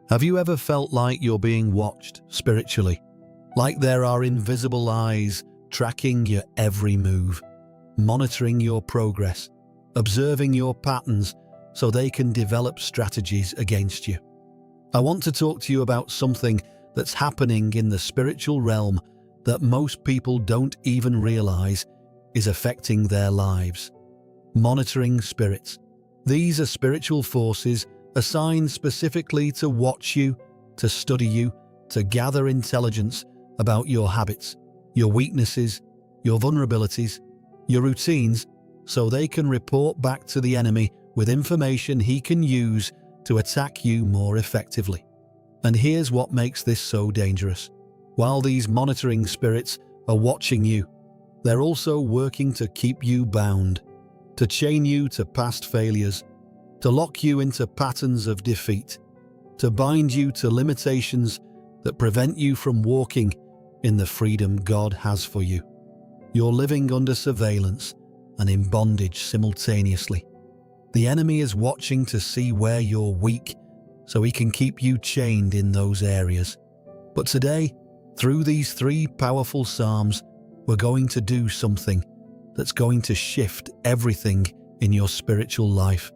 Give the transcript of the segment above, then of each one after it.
Have you ever felt like you're being watched spiritually? Like there are invisible eyes tracking your every move, monitoring your progress, observing your patterns so they can develop strategies against you? I want to talk to you about something that's happening in the spiritual realm that most people don't even realize is affecting their lives. Monitoring spirits. These are spiritual forces assigned specifically to watch you, to study you, to gather intelligence about your habits, your weaknesses, your vulnerabilities, your routines, so they can report back to the enemy with information he can use to attack you more effectively. And here's what makes this so dangerous. While these monitoring spirits are watching you, they're also working to keep you bound, to chain you to past failures, to lock you into patterns of defeat, to bind you to limitations that prevent you from walking in the freedom God has for you. You're living under surveillance and in bondage simultaneously. The enemy is watching to see where you're weak, so he can keep you chained in those areas. But today, through these 3 powerful Psalms, we're going to do something that's going to shift everything in your spiritual life.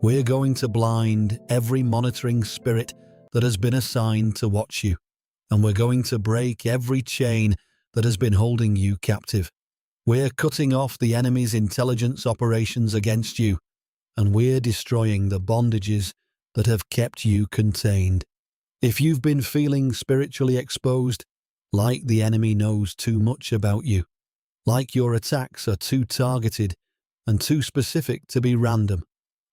We're going to blind every monitoring spirit that has been assigned to watch you, and we're going to break every chain that has been holding you captive. We're cutting off the enemy's intelligence operations against you, and we're destroying the bondages that have kept you contained. If you've been feeling spiritually exposed, like the enemy knows too much about you, like your attacks are too targeted and too specific to be random,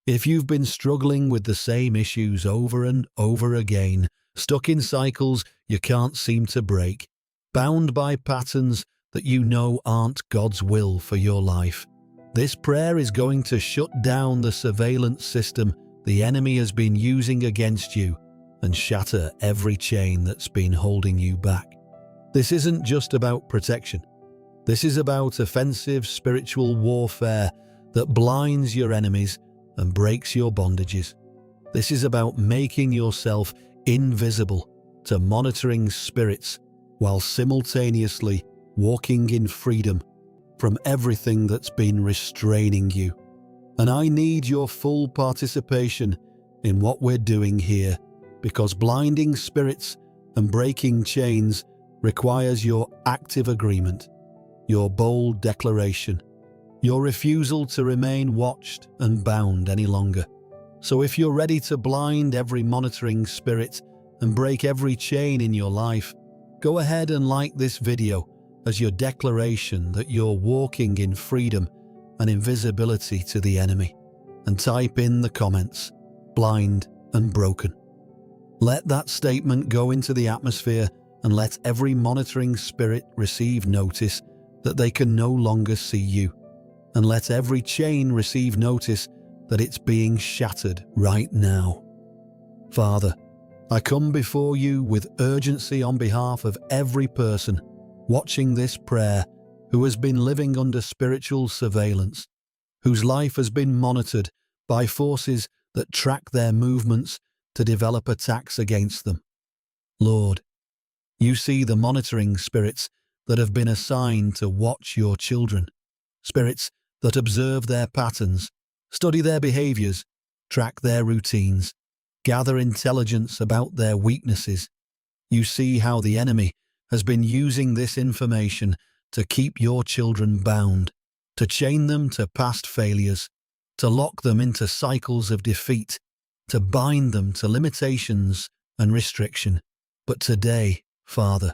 if you've been struggling with the same issues over and over again, stuck in cycles you can't seem to break, bound by patterns that you know aren't God's will for your life, this prayer is going to shut down the surveillance system the enemy has been using against you and shatter every chain that's been holding you back. This isn't just about protection. This is about offensive spiritual warfare that blinds your enemies and breaks your bondages. This is about making yourself invisible to monitoring spirits while simultaneously walking in freedom from everything that's been restraining you. And I need your full participation in what we're doing here, because blinding spirits and breaking chains requires your active agreement, your bold declaration, your refusal to remain watched and bound any longer. So if you're ready to blind every monitoring spirit and break every chain in your life, go ahead and like this video as your declaration that you're walking in freedom and invisibility to the enemy, and type in the comments, blind and broken. Let that statement go into the atmosphere and let every monitoring spirit receive notice that they can no longer see you, and let every chain receive notice that it's being shattered right now. Father, I come before you with urgency on behalf of every person watching this prayer who has been living under spiritual surveillance, whose life has been monitored by forces that track their movements to develop attacks against them. Lord, you see the monitoring spirits that have been assigned to watch your children, spirits that observe their patterns, study their behaviors, track their routines, gather intelligence about their weaknesses. You see how the enemy has been using this information to keep your children bound, to chain them to past failures, to lock them into cycles of defeat, to bind them to limitations and restriction. But today, Father,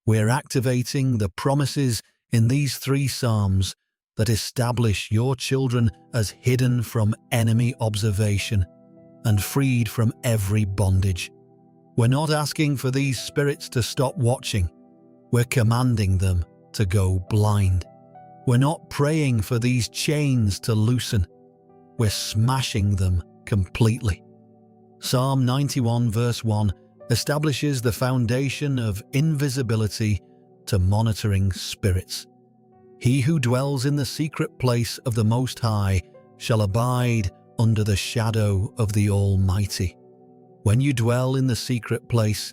we're activating the promises in these 3 Psalms that establish your children as hidden from enemy observation and freed from every bondage. We're not asking for these spirits to stop watching. We're commanding them to go blind. We're not praying for these chains to loosen. We're smashing them completely. Psalm 91 verse 1 establishes the foundation of invisibility to monitoring spirits. He who dwells in the secret place of the Most High shall abide under the shadow of the Almighty. When you dwell in the secret place,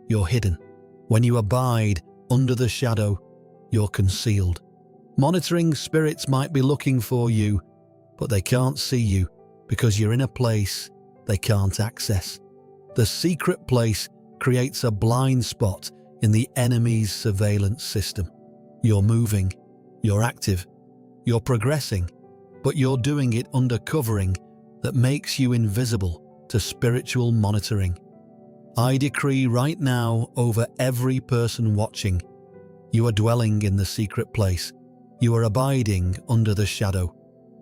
you're hidden. When you abide under the shadow, you're concealed. Monitoring spirits might be looking for you, but they can't see you because you're in a place they can't access. The secret place creates a blind spot in the enemy's surveillance system. You're moving, you're active, you're progressing, but you're doing it under covering that makes you invisible to spiritual monitoring. I decree right now over every person watching, you are dwelling in the secret place. You are abiding under the shadow.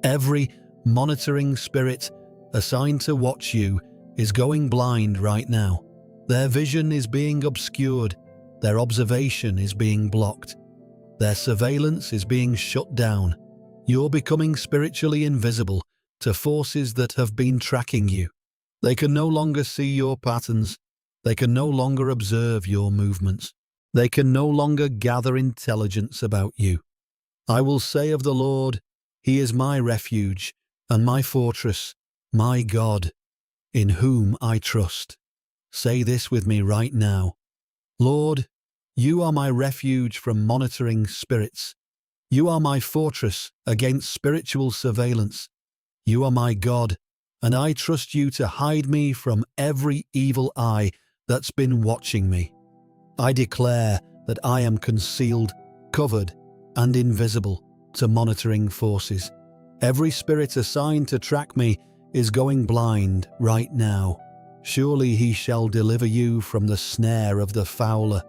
Every monitoring spirit assigned to watch you is going blind right now. Their vision is being obscured. Their observation is being blocked. Their surveillance is being shut down. You're becoming spiritually invisible to forces that have been tracking you. They can no longer see your patterns. They can no longer observe your movements. They can no longer gather intelligence about you. I will say of the Lord, He is my refuge and my fortress, my God, in whom I trust. Say this with me right now. Lord, you are my refuge from monitoring spirits. You are my fortress against spiritual surveillance. You are my God, and I trust you to hide me from every evil eye that's been watching me. I declare that I am concealed, covered, and invisible to monitoring forces. Every spirit assigned to track me is going blind right now. Surely he shall deliver you from the snare of the fowler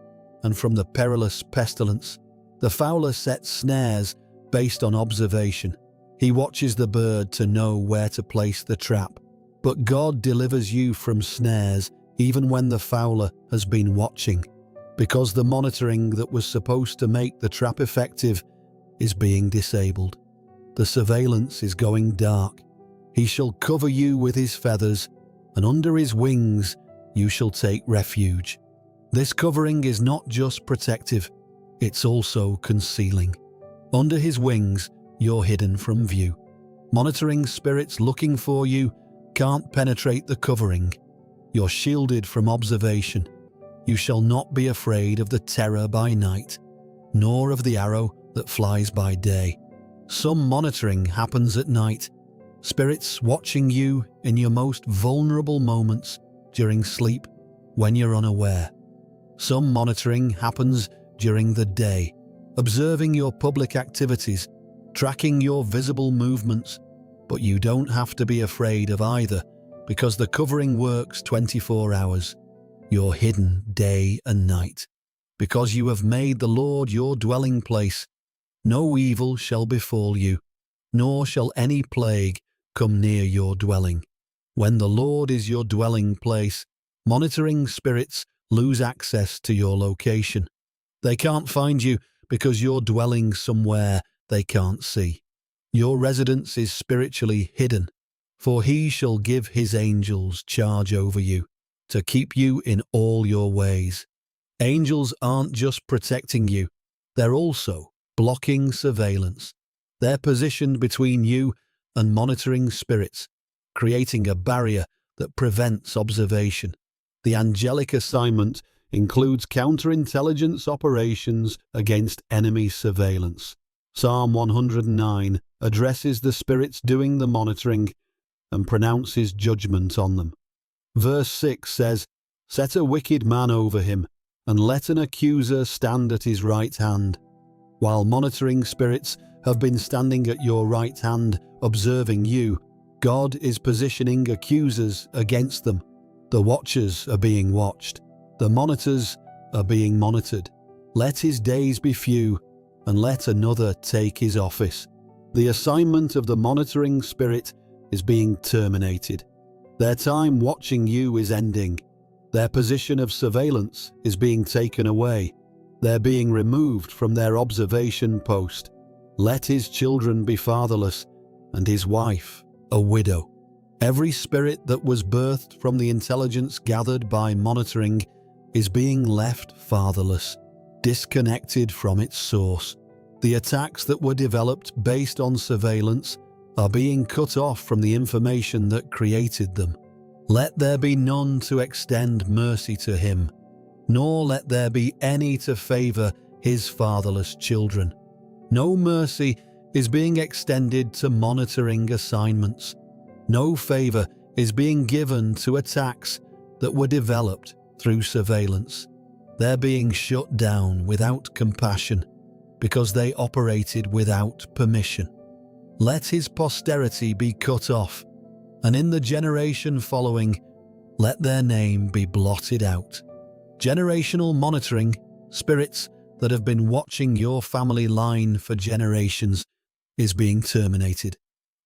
and from the perilous pestilence. The fowler sets snares based on observation. He watches the bird to know where to place the trap. But God delivers you from snares even when the fowler has been watching, because the monitoring that was supposed to make the trap effective is being disabled. The surveillance is going dark. He shall cover you with his feathers, and under his wings you shall take refuge. This covering is not just protective, it's also concealing. Under his wings, you're hidden from view. Monitoring spirits looking for you can't penetrate the covering. You're shielded from observation. You shall not be afraid of the terror by night, nor of the arrow that flies by day. Some monitoring happens at night, spirits watching you in your most vulnerable moments during sleep when you're unaware. Some monitoring happens during the day, observing your public activities, tracking your visible movements, but you don't have to be afraid of either because the covering works 24 hours. You're hidden day and night. Because you have made the Lord your dwelling place, no evil shall befall you, nor shall any plague come near your dwelling. When the Lord is your dwelling place, monitoring spirits lose access to your location. They can't find you because you're dwelling somewhere they can't see. Your residence is spiritually hidden, for he shall give his angels charge over you, to keep you in all your ways. Angels aren't just protecting you, they're also blocking surveillance. They're positioned between you and monitoring spirits, creating a barrier that prevents observation. The angelic assignment includes counterintelligence operations against enemy surveillance. Psalm 109 addresses the spirits doing the monitoring and pronounces judgment on them. Verse 6 says, "Set a wicked man over him, and let an accuser stand at his right hand." While monitoring spirits have been standing at your right hand, observing you, God is positioning accusers against them. The watchers are being watched. The monitors are being monitored. Let his days be few, and let another take his office. The assignment of the monitoring spirit is being terminated. Their time watching you is ending. Their position of surveillance is being taken away. They're being removed from their observation post. Let his children be fatherless, and his wife a widow. Every spirit that was birthed from the intelligence gathered by monitoring is being left fatherless, disconnected from its source. The attacks that were developed based on surveillance are being cut off from the information that created them. Let there be none to extend mercy to him, nor let there be any to favor his fatherless children. No mercy is being extended to monitoring assignments. No favor is being given to attacks that were developed through surveillance. They're being shut down without compassion because they operated without permission. Let his posterity be cut off, and in the generation following, let their name be blotted out. Generational monitoring, spirits that have been watching your family line for generations, is being terminated.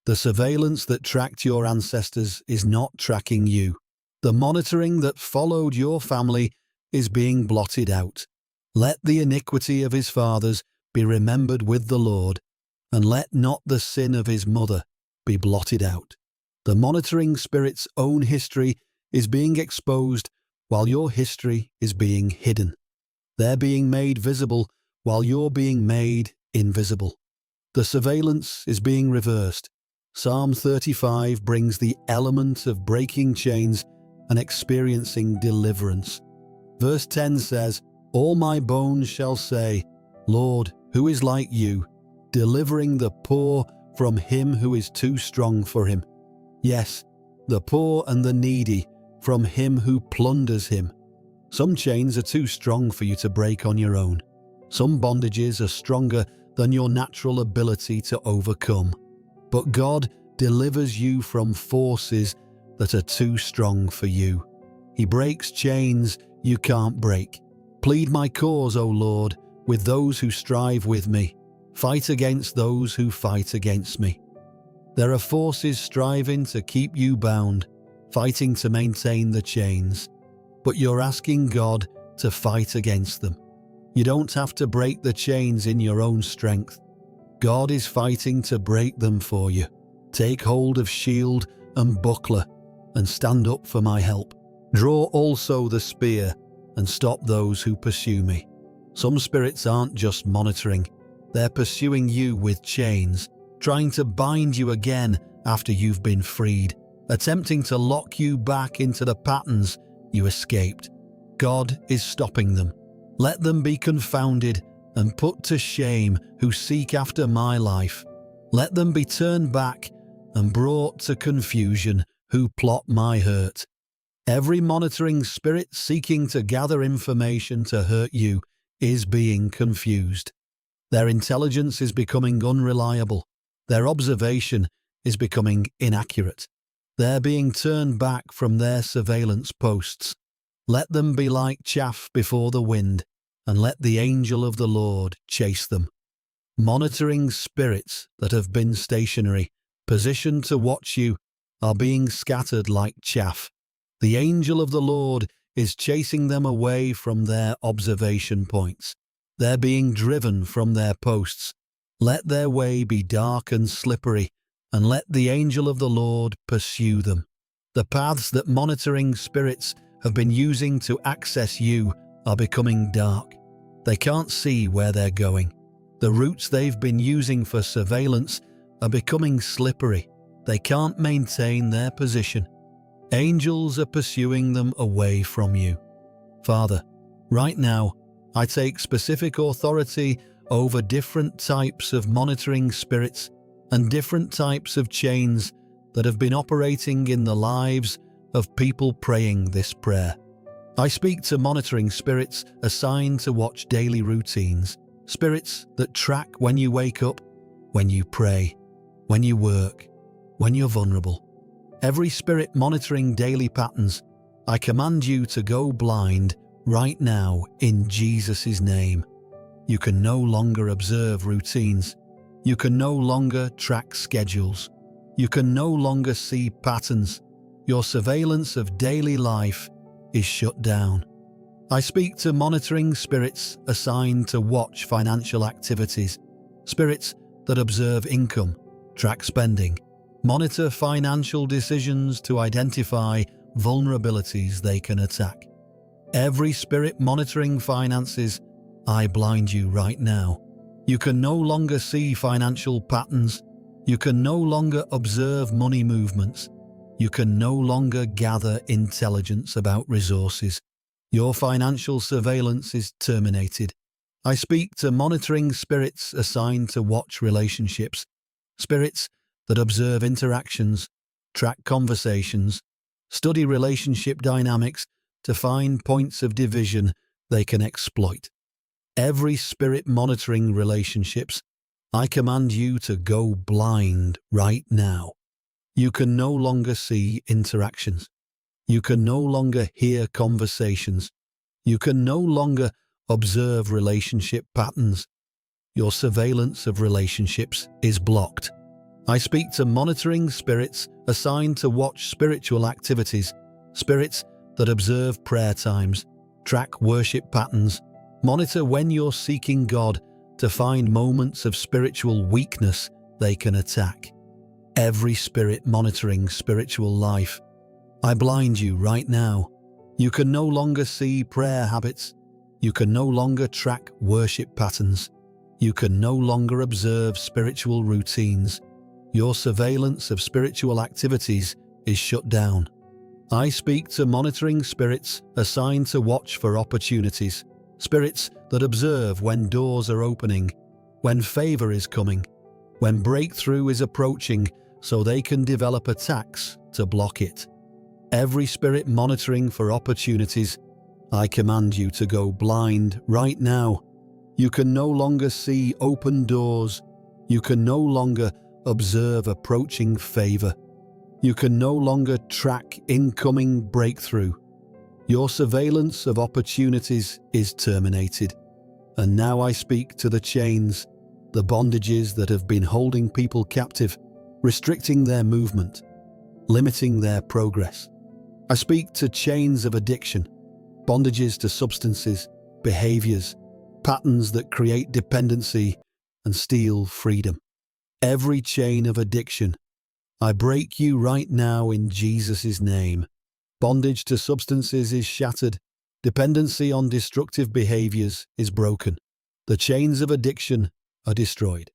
The surveillance that tracked your ancestors is not tracking you. The monitoring that followed your family is being blotted out. Let the iniquity of his fathers be remembered with the Lord, and let not the sin of his mother be blotted out. The monitoring spirit's own history is being exposed while your history is being hidden. They're being made visible while you're being made invisible. The surveillance is being reversed. Psalm 35 brings the element of breaking chains and experiencing deliverance. Verse 10 says, "All my bones shall say, Lord, who is like you, delivering the poor from him who is too strong for him. Yes, the poor and the needy from him who plunders him." Some chains are too strong for you to break on your own. Some bondages are stronger than your natural ability to overcome. But God delivers you from forces that are too strong for you. He breaks chains you can't break. Plead my cause, O Lord, with those who strive with me. Fight against those who fight against me. There are forces striving to keep you bound, fighting to maintain the chains. But you're asking God to fight against them. You don't have to break the chains in your own strength. God is fighting to break them for you. Take hold of shield and buckler and stand up for my help. Draw also the spear and stop those who pursue me. Some spirits aren't just monitoring. They're pursuing you with chains, trying to bind you again after you've been freed, attempting to lock you back into the patterns you escaped. God is stopping them. Let them be confounded and put to shame who seek after my life. Let them be turned back and brought to confusion who plot my hurt. Every monitoring spirit seeking to gather information to hurt you is being confused. Their intelligence is becoming unreliable. Their observation is becoming inaccurate. They're being turned back from their surveillance posts. Let them be like chaff before the wind, and let the angel of the Lord chase them. Monitoring spirits that have been stationary, positioned to watch you, are being scattered like chaff. The angel of the Lord is chasing them away from their observation points. They're being driven from their posts. Let their way be dark and slippery, and let the angel of the Lord pursue them. The paths that monitoring spirits have been using to access you are becoming dark. They can't see where they're going. The routes they've been using for surveillance are becoming slippery. They can't maintain their position. Angels are pursuing them away from you. Father, right now, I take specific authority over different types of monitoring spirits and different types of chains that have been operating in the lives of people praying this prayer. I speak to monitoring spirits assigned to watch daily routines, spirits that track when you wake up, when you pray, when you work, when you're vulnerable. Every spirit monitoring daily patterns, I command you to go blind right now in Jesus' name. You can no longer observe routines. You can no longer track schedules. You can no longer see patterns. Your surveillance of daily life is shut down. I speak to monitoring spirits assigned to watch financial activities, spirits that observe income, track spending, monitor financial decisions to identify vulnerabilities they can attack. Every spirit monitoring finances, I blind you right now. You can no longer see financial patterns. You can no longer observe money movements. You can no longer gather intelligence about resources. Your financial surveillance is terminated. I speak to monitoring spirits assigned to watch relationships, spirits that observe interactions, track conversations, study relationship dynamics to find points of division they can exploit. Every spirit monitoring relationships, I command you to go blind right now. You can no longer see interactions. You can no longer hear conversations. You can no longer observe relationship patterns. Your surveillance of relationships is blocked. I speak to monitoring spirits assigned to watch spiritual activities, spirits that observe prayer times, track worship patterns, monitor when you're seeking God to find moments of spiritual weakness they can attack. Every spirit monitoring spiritual life, I blind you right now. You can no longer see prayer habits. You can no longer track worship patterns. You can no longer observe spiritual routines. Your surveillance of spiritual activities is shut down. I speak to monitoring spirits assigned to watch for opportunities, spirits that observe when doors are opening, when favor is coming, when breakthrough is approaching, so they can develop attacks to block it. Every spirit monitoring for opportunities, I command you to go blind right now. You can no longer see open doors. You can no longer observe approaching favor. You can no longer track incoming breakthrough. Your surveillance of opportunities is terminated. And now I speak to the chains, the bondages that have been holding people captive, restricting their movement, limiting their progress. I speak to chains of addiction, bondages to substances, behaviors, patterns that create dependency and steal freedom. Every chain of addiction, I break you right now in Jesus' name. Bondage to substances is shattered. Dependency on destructive behaviors is broken. The chains of addiction are destroyed.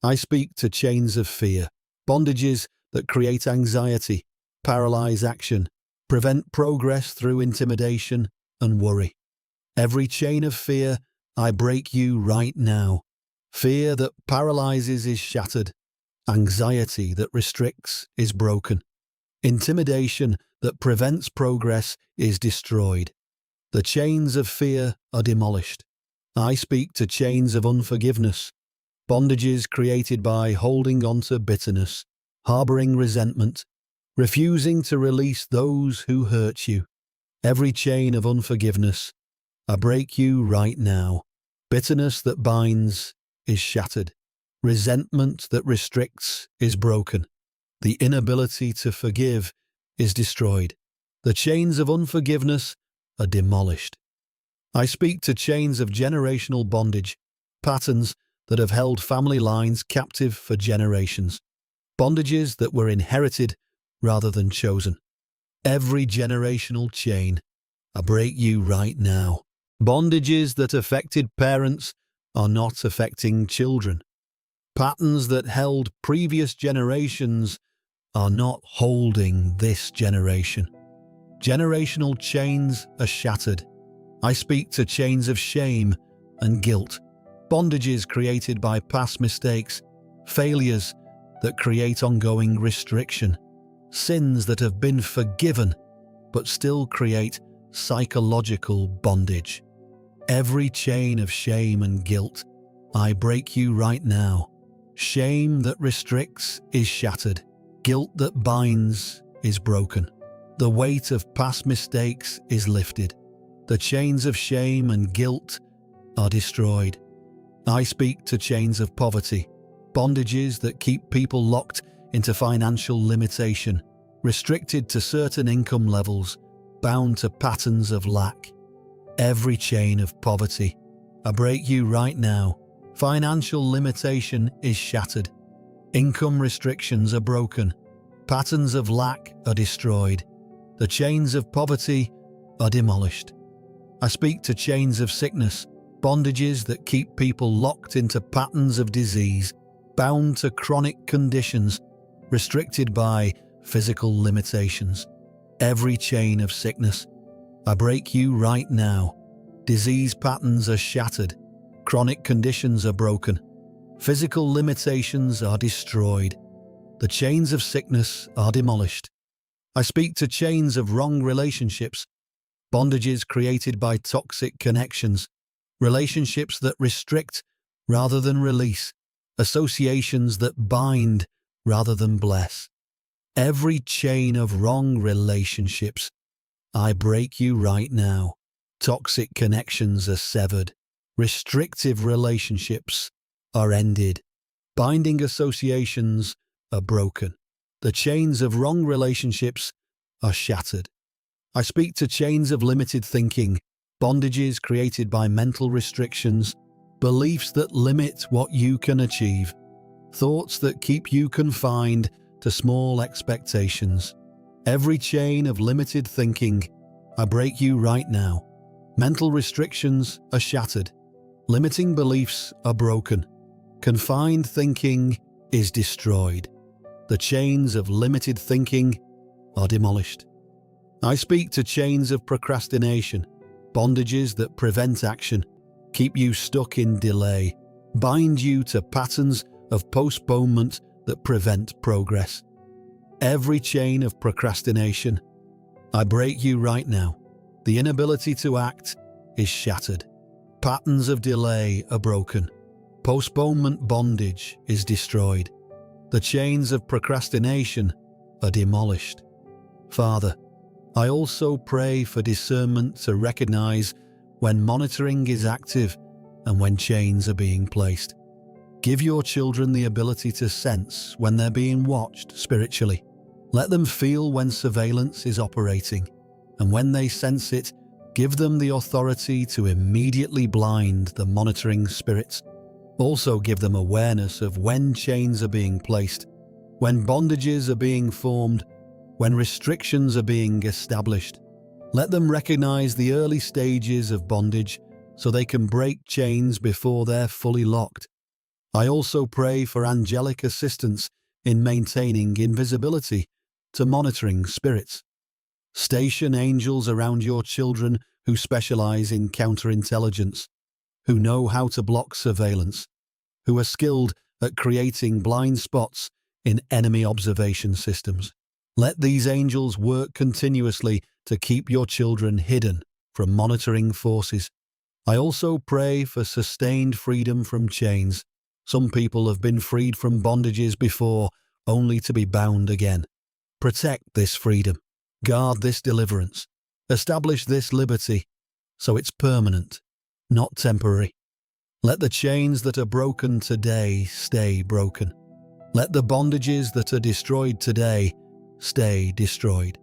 I speak to chains of fear, bondages that create anxiety, paralyze action, prevent progress through intimidation and worry. Every chain of fear, I break you right now. Fear that paralyzes is shattered. Anxiety that restricts is broken. Intimidation that prevents progress is destroyed. The chains of fear are demolished. I speak to chains of unforgiveness, bondages created by holding on to bitterness, harboring resentment, refusing to release those who hurt you. Every chain of unforgiveness, I break you right now. Bitterness that binds is shattered. Resentment that restricts is broken. The inability to forgive is destroyed. The chains of unforgiveness are demolished. I speak to chains of generational bondage, patterns that have held family lines captive for generations, bondages that were inherited rather than chosen. Every generational chain, I break you right now. Bondages that affected parents are not affecting children. Patterns that held previous generations are not holding this generation. Generational chains are shattered. I speak to chains of shame and guilt, bondages created by past mistakes, failures that create ongoing restriction, sins that have been forgiven but still create psychological bondage. Every chain of shame and guilt, I break you right now. Shame that restricts is shattered. Guilt that binds is broken. The weight of past mistakes is lifted. The chains of shame and guilt are destroyed. I speak to chains of poverty, bondages that keep people locked into financial limitation, restricted to certain income levels, bound to patterns of lack. Every chain of poverty, I break you right now. Financial limitation is shattered. Income restrictions are broken. Patterns of lack are destroyed. The chains of poverty are demolished. I speak to chains of sickness, bondages that keep people locked into patterns of disease, bound to chronic conditions, restricted by physical limitations, every chain of sickness. I break you right now. Disease patterns are shattered. Chronic conditions are broken. Physical limitations are destroyed. The chains of sickness are demolished. I speak to chains of wrong relationships, bondages created by toxic connections, relationships that restrict rather than release, associations that bind rather than bless. Every chain of wrong relationships, I break you right now. Toxic connections are severed. Restrictive relationships are ended. Binding associations are broken. The chains of wrong relationships are shattered. I speak to chains of limited thinking, bondages created by mental restrictions, beliefs that limit what you can achieve, thoughts that keep you confined to small expectations. Every chain of limited thinking, I break you right now. Mental restrictions are shattered. Limiting beliefs are broken. Confined thinking is destroyed. The chains of limited thinking are demolished. I speak to chains of procrastination, bondages that prevent action, keep you stuck in delay, bind you to patterns of postponement that prevent progress. Every chain of procrastination, I break you right now. The inability to act is shattered. Patterns of delay are broken. Postponement bondage is destroyed. The chains of procrastination are demolished. Father, I also pray for discernment to recognize when monitoring is active and when chains are being placed. Give your children the ability to sense when they're being watched spiritually. Let them feel when surveillance is operating, and when they sense it, give them the authority to immediately blind the monitoring spirits. Also give them awareness of when chains are being placed, when bondages are being formed, when restrictions are being established. Let them recognize the early stages of bondage so they can break chains before they're fully locked. I also pray for angelic assistance in maintaining invisibility to monitoring spirits. Station angels around your children who specialize in counterintelligence, who know how to block surveillance, who are skilled at creating blind spots in enemy observation systems. Let these angels work continuously to keep your children hidden from monitoring forces. I also pray for sustained freedom from chains. Some people have been freed from bondages before, only to be bound again. Protect this freedom. Guard this deliverance. Establish this liberty so it's permanent, not temporary. Let the chains that are broken today stay broken. Let the bondages that are destroyed today stay destroyed.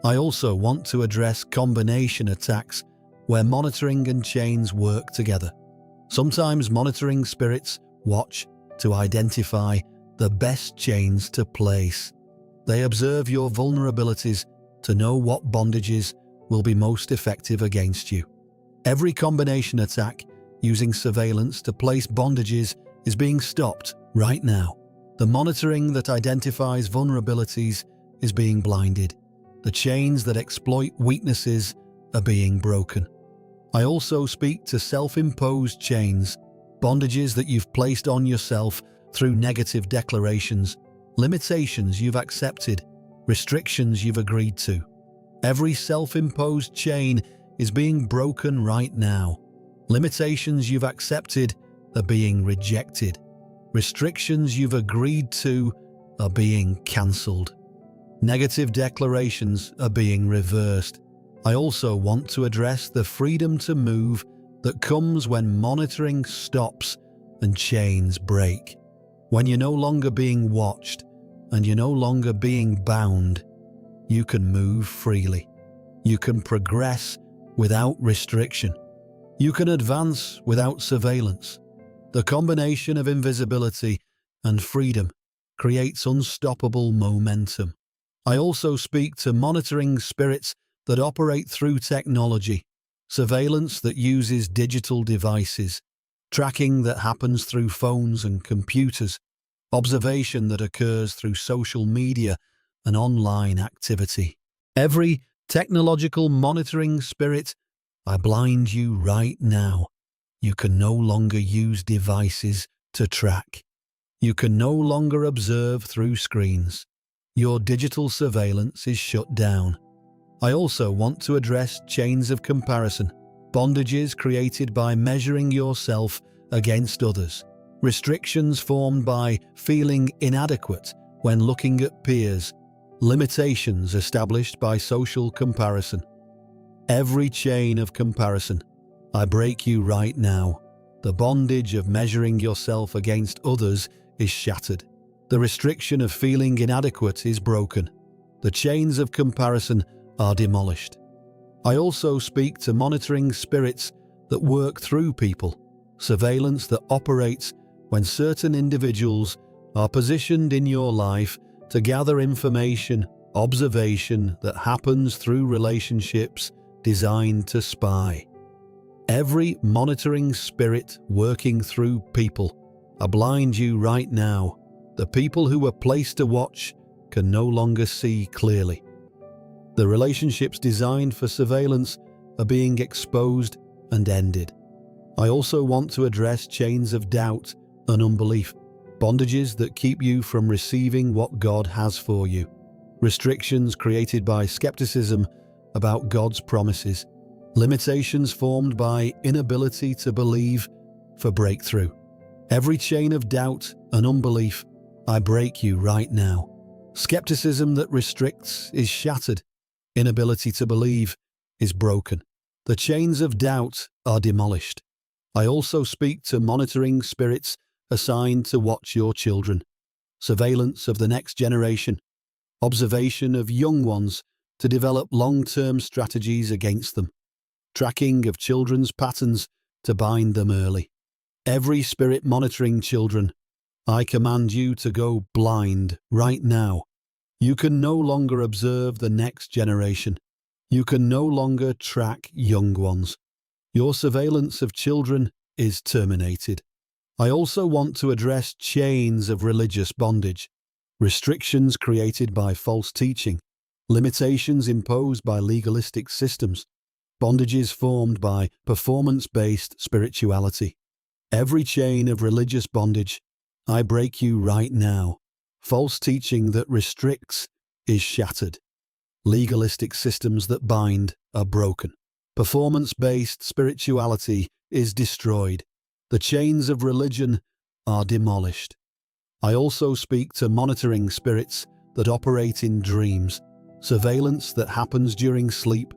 I also want to address combination attacks where monitoring and chains work together. Sometimes monitoring spirits watch to identify the best chains to place. They observe your vulnerabilities to know what bondages will be most effective against you. Every combination attack using surveillance to place bondages is being stopped right now. The monitoring that identifies vulnerabilities is being blinded. The chains that exploit weaknesses are being broken. I also speak to self-imposed chains, bondages that you've placed on yourself through negative declarations, limitations you've accepted, restrictions you've agreed to. Every self-imposed chain is being broken right now. Limitations you've accepted are being rejected. Restrictions you've agreed to are being cancelled. Negative declarations are being reversed. I also want to address the freedom to move that comes when monitoring stops and chains break. When you're no longer being watched and you're no longer being bound, you can move freely. You can progress without restriction. You can advance without surveillance. The combination of invisibility and freedom creates unstoppable momentum. I also speak to monitoring spirits that operate through technology, surveillance that uses digital devices, tracking that happens through phones and computers, observation that occurs through social media and online activity. Every technological monitoring spirit, I blind you right now. You can no longer use devices to track. You can no longer observe through screens. Your digital surveillance is shut down. I also want to address chains of comparison, bondages created by measuring yourself against others, restrictions formed by feeling inadequate when looking at peers, limitations established by social comparison. Every chain of comparison, I break you right now. The bondage of measuring yourself against others is shattered. The restriction of feeling inadequate is broken. The chains of comparison are demolished. I also speak to monitoring spirits that work through people, surveillance that operates when certain individuals are positioned in your life to gather information, observation that happens through relationships designed to spy. Every monitoring spirit working through people, I blind you right now. The people who were placed to watch can no longer see clearly. The relationships designed for surveillance are being exposed and ended. I also want to address chains of doubt and unbelief, bondages that keep you from receiving what God has for you, restrictions created by skepticism about God's promises, limitations formed by inability to believe for breakthrough. Every chain of doubt and unbelief, I break you right now. Skepticism that restricts is shattered. Inability to believe is broken. The chains of doubt are demolished. I also speak to monitoring spirits assigned to watch your children, surveillance of the next generation, observation of young ones to develop long-term strategies against them, tracking of children's patterns to bind them early. Every spirit monitoring children, I command you to go blind right now. You can no longer observe the next generation. You can no longer track young ones. Your surveillance of children is terminated. I also want to address chains of religious bondage, restrictions created by false teaching, limitations imposed by legalistic systems, bondages formed by performance-based spirituality. Every chain of religious bondage, I break you right now. False teaching that restricts is shattered. Legalistic systems that bind are broken. Performance-based spirituality is destroyed. The chains of religion are demolished. I also speak to monitoring spirits that operate in dreams, surveillance that happens during sleep,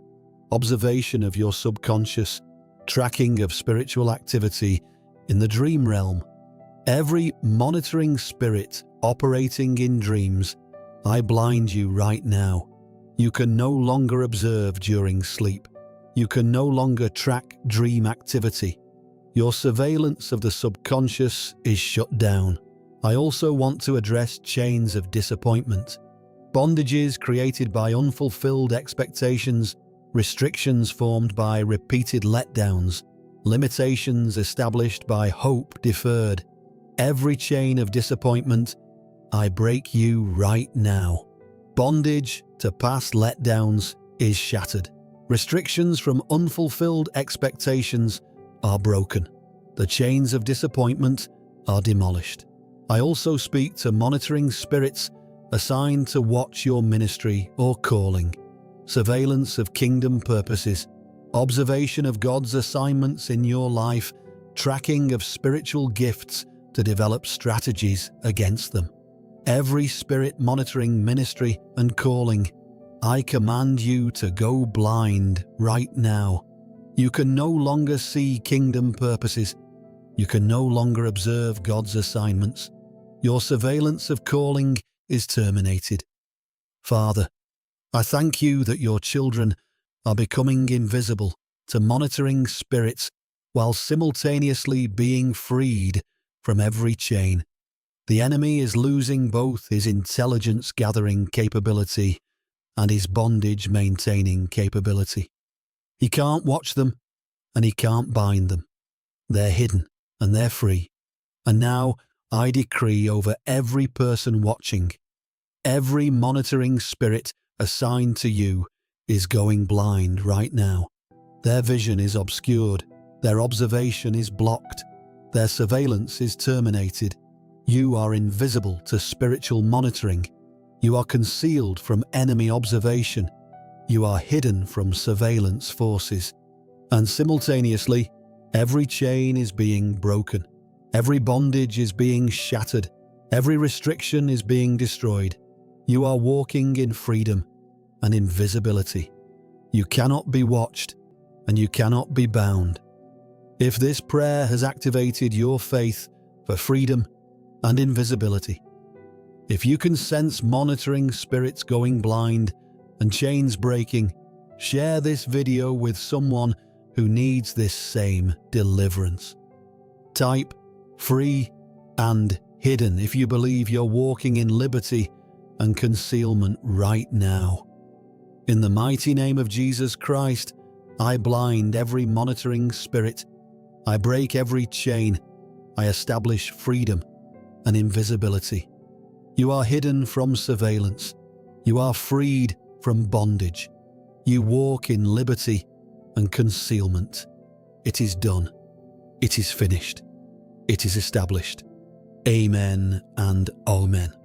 observation of your subconscious, tracking of spiritual activity in the dream realm. Every monitoring spirit operating in dreams, I blind you right now. You can no longer observe during sleep. You can no longer track dream activity. Your surveillance of the subconscious is shut down. I also want to address chains of disappointment, bondages created by unfulfilled expectations, restrictions formed by repeated letdowns, limitations established by hope deferred. Every chain of disappointment, I break you right now. Bondage to past letdowns is shattered. Restrictions from unfulfilled expectations are broken. The chains of disappointment are demolished. I also speak to monitoring spirits assigned to watch your ministry or calling, surveillance of kingdom purposes, observation of God's assignments in your life, tracking of spiritual gifts to develop strategies against them. Every spirit monitoring ministry and calling, I command you to go blind right now. You can no longer see kingdom purposes. You can no longer observe God's assignments. Your surveillance of calling is terminated. Father, I thank you that your children are becoming invisible to monitoring spirits while simultaneously being freed from every chain. The enemy is losing both his intelligence-gathering capability and his bondage-maintaining capability. He can't watch them, and he can't bind them. They're hidden, and they're free. And now I decree over every person watching, Every monitoring spirit assigned to you is going blind right now. Their vision is obscured, their observation is blocked, their surveillance is terminated. You are invisible to spiritual monitoring. You are concealed from enemy observation. You are hidden from surveillance forces. And simultaneously, every chain is being broken. Every bondage is being shattered. Every restriction is being destroyed. You are walking in freedom and invisibility. You cannot be watched and you cannot be bound. If this prayer has activated your faith for freedom and invisibility, if you can sense monitoring spirits going blind and chains breaking, share this video with someone who needs this same deliverance. Type free and hidden if you believe you're walking in liberty and concealment right now. In the mighty name of Jesus Christ, I blind every monitoring spirit. I break every chain. I establish freedom and invisibility. You are hidden from surveillance. You are freed from bondage. You walk in liberty and concealment. It is done. It is finished. It is established. Amen and Amen.